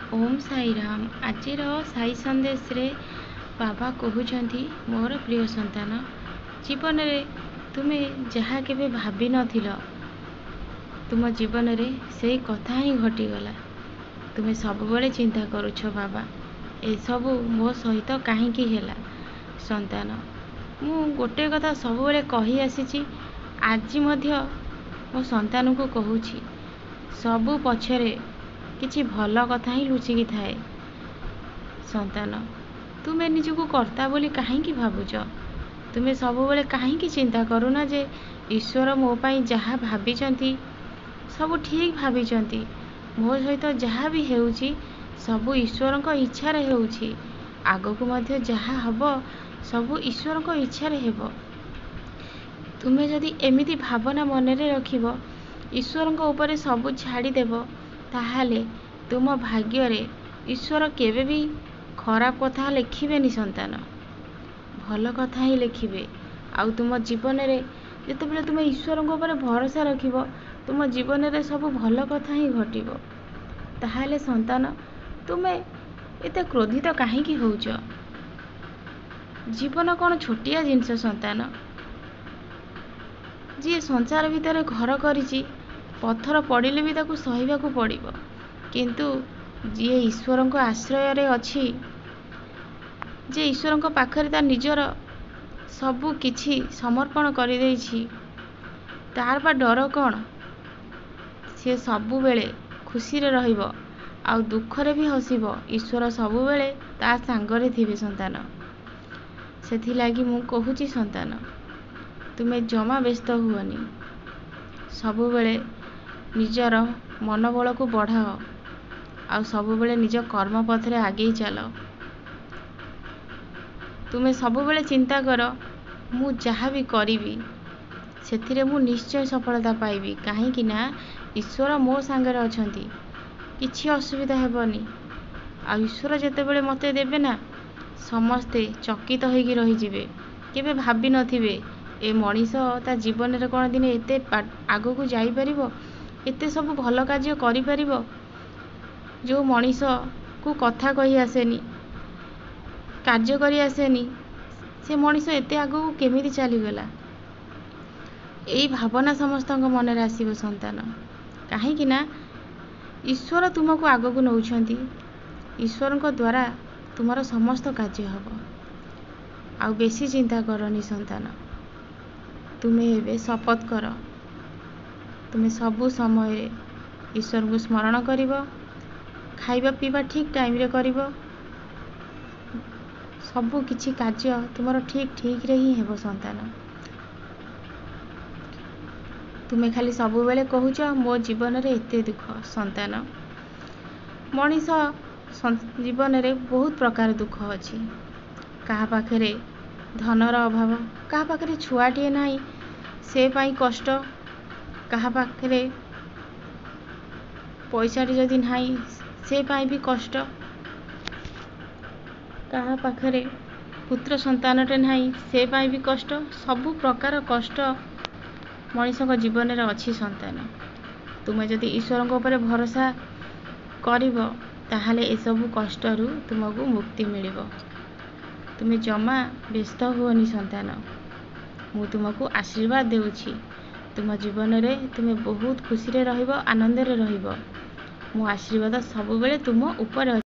ओम साई राम। आजिर साई संदेश रे बाबा कहउछंती मोर प्रिय संतान, जीवन रे तुमे जहा केबे भाभी नथिल तुम जीवन रे से कथा ही घटीगला। तुमे सबबेले चिंता करुछ बाबा ए सबु मो सहित काहींकी हेला। संतान मु गोटे कथा सबबेले कही आसीची, आज मध्य मो संतान को कहूची, सबु पछरे किछि भल कथा ही लुचिकी थाए। संतान तुमे निजको कर्ता बोली काहींकी भाबुच? तुमे सबबेले काहींकी चिंता करूना जे ईश्वर मो पाई जहा भाबिचंती सबु ठीक भाबिचंती। मो सहित जहा भी हेउची सबु ईश्वर को इच्छा रे हेउची। आगको मध्य जहा हबो सबु ईश्वर को इच्छा रे हेबो। तुमे जदि एमिति भावना मन रे रखिबो, ईश्वर को ऊपर सबु छाड़ी देबो, ताहाले तुम भाग्य रे ईश्वर केबे भी खराब कथा लिखिबेनी। संतान भल कथा ही लिखिबे। आउ तुम जीवन रे जेतेबेले तुम ईश्वर को ऊपर भरोसा रखिबो, तुम जीवन रे सब भल कथा ही घटिबो। ताहाले संतान तुमे एते क्रोधित काहींकी होउछ? जीवन कौन छोटिया जिनस? संतान जी संसार भितर घर करिछि, पत्थर पड़िले भी ताकू सहिबाकू पड़िबो, किंतु जी ईश्वर को आश्रय रे अछि, जे ईश्वर को पाखरे ता निजर सबु किछि समर्पण करि देइछि, तार बा डर कौन? से सबु बेले खुशी रे रहिबो, आउ दुख रे भी हसिबो। ईश्वर सबु बेले ता सांगरे थिबे। संतान सेथि लागी मु कहूची, संतान तुमे जमा व्यस्त हुअनी, सबु बेले निजर मनोबल को बढ़ाओ, आउ सबु बेले निज कर्म पथ रे आगे चलो। तुमे सबु बेले चिंता करो, मु जहा भी करिवि सेथिरे मु निश्चय सफलता पाइबी, काहे कि ना ईश्वर मो सांगरे अछंती, किछि असुविधा हेबनी। आ ईश्वर जेते बेले मते देबे ना, समस्ते चकित होइकी रहि जिवे, केबे भाबी नथिबे ए मनीष ता जीवन रे कोन दिन एते आगो को जाई परिबो, एते सब भल कार्य करि परिबो। जो मनीष को कथा कहि आसेनी, कार्य करि आसेनी, से मनीष एते आगो को केमिति चली गला। एई भावना समस्त मन रे आसीबो। संतान काहे कि ना ईश्वर तुमको आगो को नउछंती, ईश्वर को द्वारा तुमरो समस्त कार्य हबो। आउ बेसी चिंता करनी। संतान तुमे एबे शपथ कर, तुमे सबु समय रे ईश्वर को स्मरण करिवो, खाइबा पीबा ठीक टाइम रे करिवो, सबु किछि कार्य तुमरो ठीक ठीक रे ही हेबो। संतान तुमे खाली सबु बेले कहूछ मो जीवन रे एते दुख। संतान मनीष जीवन रे बहुत प्रकार दुख अछि। कहा पाखरे धनर अभाव, कहा पाखरे छुआटिए नाही से पाई कष्ट, कहा पाखरे पैसाटी जदि नाही से पाई भी कष्ट, कहा पाखरे पुत्र संतानटे नाही से पाई भी कष्ट। सबु प्रकार कष्ट मनीष को जीवन रे अछि। संतान तुमे जदि ईश्वर को ऊपर भरोसा करिवो, ताहाले ए सबु कष्ट रु तुमको मुक्ति मिलिबो। तुमे जमा व्यस्त हुअनी। संतान मु तुमको आशीर्वाद देउछि, तुम जीवन रे तुमे बहुत खुशी रे रहिबो, आनंद रे रहिबो। मो आशीर्वाद सबु बेले तुम ऊपर।